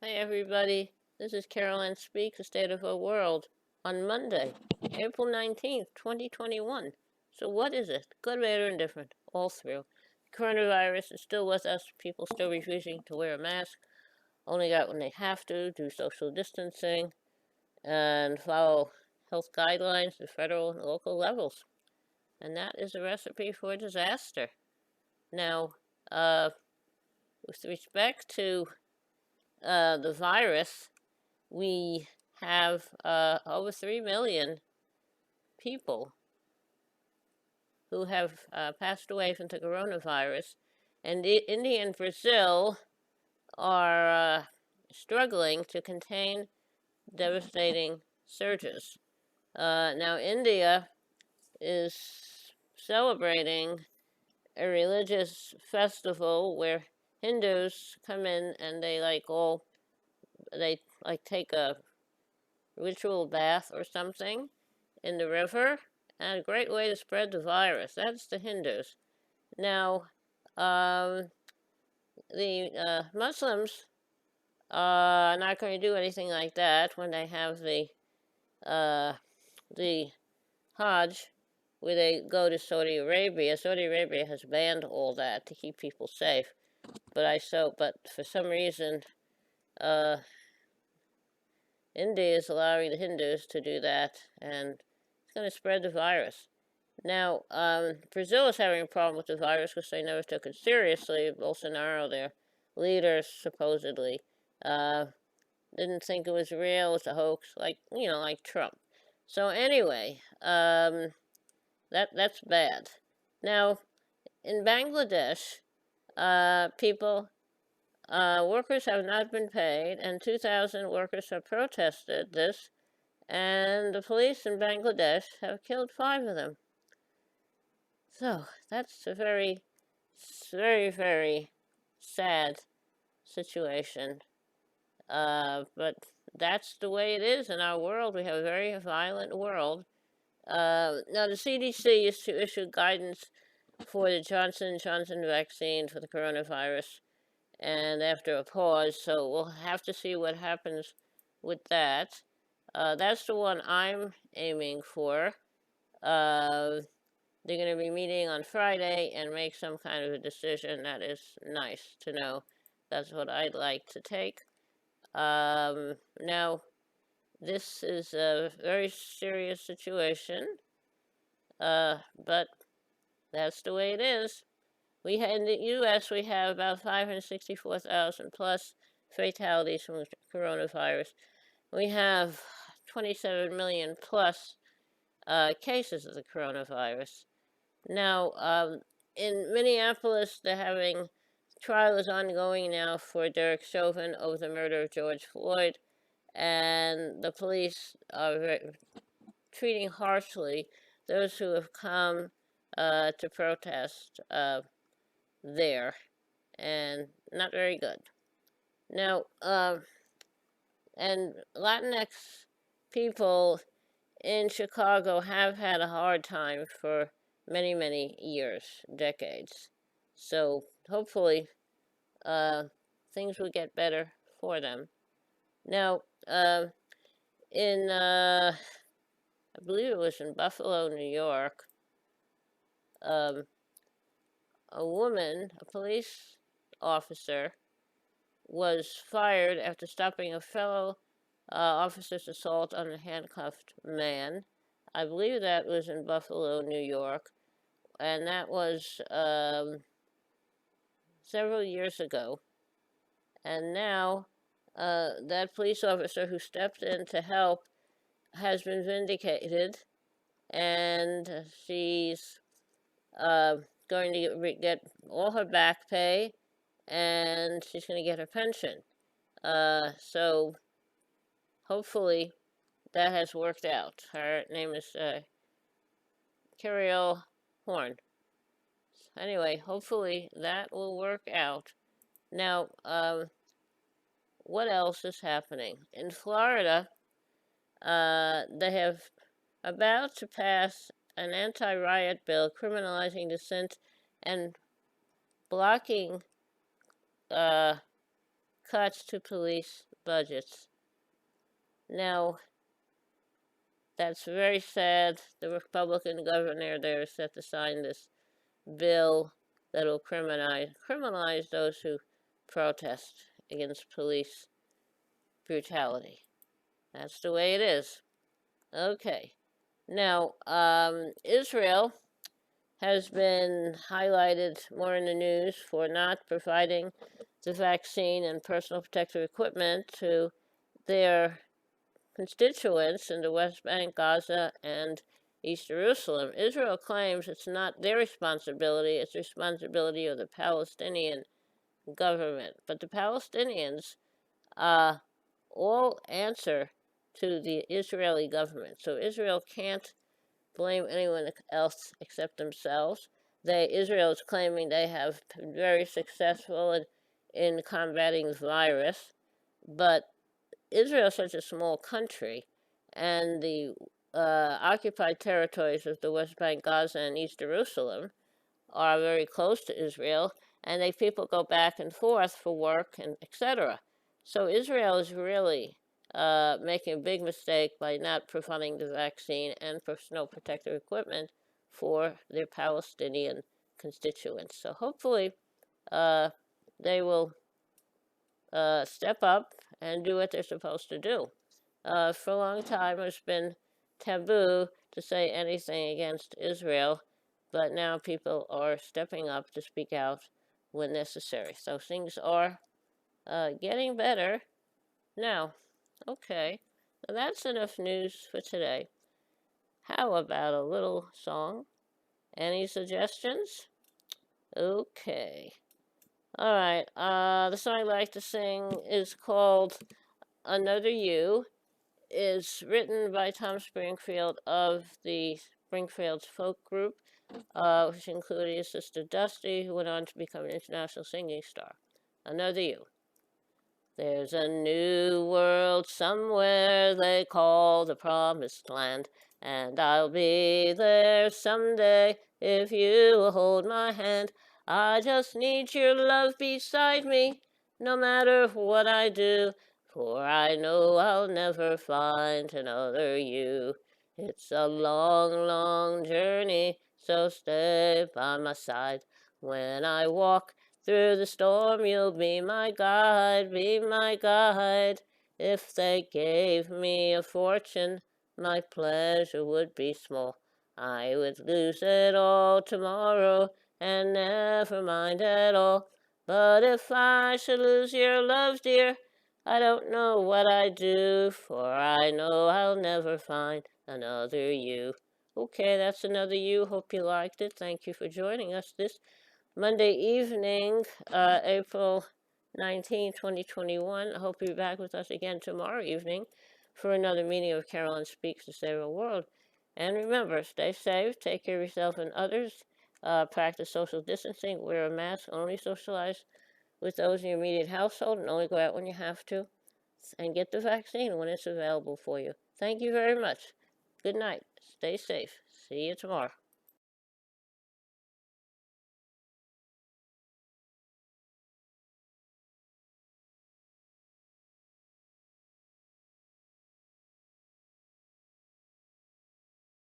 Hi, everybody. This is Caroline Speaks, The State of Our World, on Monday, April 19th, 2021. So, what is it? Good, bad, or indifferent? All through. Coronavirus is still with us. People still refusing to wear a mask, only out when they have to, do social distancing, and follow health guidelines at federal and local levels. And that is a recipe for disaster. Now, with respect to the virus, we have over 3 million people who have passed away from the coronavirus, and India and Brazil are struggling to contain devastating surges. Now, India is celebrating a religious festival where Hindus come in and they take a ritual bath or something in the river, and a great way to spread the virus. That's the Hindus. Now, the Muslims are not going to do anything like that when they have the Hajj, where they go to Saudi Arabia. Saudi Arabia has banned all that to keep people safe. But for some reason, India is allowing the Hindus to do that, and it's going to spread the virus. Now, Brazil is having a problem with the virus because they never took it seriously. Bolsonaro, their leader, supposedly, didn't think it was real, it was a hoax, like Trump. So anyway, that's bad. Now, in Bangladesh, workers have not been paid, and 2,000 workers have protested this, and the police in Bangladesh have killed 5 of them. So that's a very, very, very sad situation. But that's the way it is in our world. We have a very violent world. Now, the CDC is to issue guidance for the Johnson & Johnson vaccine for the coronavirus, and after a pause, so we'll have to see what happens with that. That's the one I'm aiming for. They're going to be meeting on Friday and make some kind of a decision. That is nice to know. That's what I'd like to take. Now, this is a very serious situation, but that's the way it is. In the U.S., we have about 564,000 plus fatalities from coronavirus. We have 27 million plus cases of the coronavirus. Now, in Minneapolis, trial is ongoing now for Derek Chauvin over the murder of George Floyd, and the police are treating harshly those who have come to protest there, and not very good. Now, and Latinx people in Chicago have had a hard time for many, many years, decades. So hopefully things will get better for them. Now, I believe it was in Buffalo, New York, a police officer, was fired after stopping a fellow officer's assault on a handcuffed man. I believe that was in Buffalo, New York, and that was several years ago. And now that police officer who stepped in to help has been vindicated, and she's going to get all her back pay, and she's going to get her pension. So hopefully that has worked out. Her name is Cariel Horn. Anyway, hopefully that will work out. Now, what else is happening? In Florida, they have about to pass an anti-riot bill criminalizing dissent and blocking cuts to police budgets. Now, that's very sad. The Republican governor there is set to sign this bill that will criminalize those who protest against police brutality. That's the way it is. Okay. Now, Israel has been highlighted more in the news for not providing the vaccine and personal protective equipment to their constituents in the West Bank, Gaza, and East Jerusalem. Israel claims it's not their responsibility, it's the responsibility of the Palestinian government. But the Palestinians all answer to the Israeli government. So Israel can't blame anyone else except themselves. Israel is claiming they have been very successful in combating the virus, but Israel is such a small country, and the occupied territories of the West Bank, Gaza, and East Jerusalem are very close to Israel, and people go back and forth for work and etc. So Israel is really making a big mistake by not providing the vaccine and personal protective equipment for their Palestinian constituents. So hopefully they will step up and do what they're supposed to do. For a long time, it's been taboo to say anything against Israel, but now people are stepping up to speak out when necessary. So things are getting better now. Okay, so that's enough news for today. How about a little song? Any suggestions? Okay. All right. The song I like to sing is called Another You. Is written by Tom Springfield of the Springfield's folk group, which included his sister Dusty, who went on to become an international singing star. Another You. There's a new world somewhere they call the Promised Land, and I'll be there someday if you will hold my hand. I just need your love beside me, no matter what I do, for I know I'll never find another you. It's a long, long journey, so stay by my side. When I walk through the storm, you'll be my guide, be my guide. If they gave me a fortune, my pleasure would be small. I would lose it all tomorrow and never mind at all. But if I should lose your love, dear, I don't know what I'd do, for I know I'll never find another you. Okay, that's Another You. Hope you liked it. Thank you for joining us this Monday evening, April 19, 2021. I hope you'll be back with us again tomorrow evening for another meeting of Carolyn Speaks to Save the World. And remember, stay safe, take care of yourself and others, practice social distancing, wear a mask, only socialize with those in your immediate household, and only go out when you have to, and get the vaccine when it's available for you. Thank you very much. Good night. Stay safe. See you tomorrow.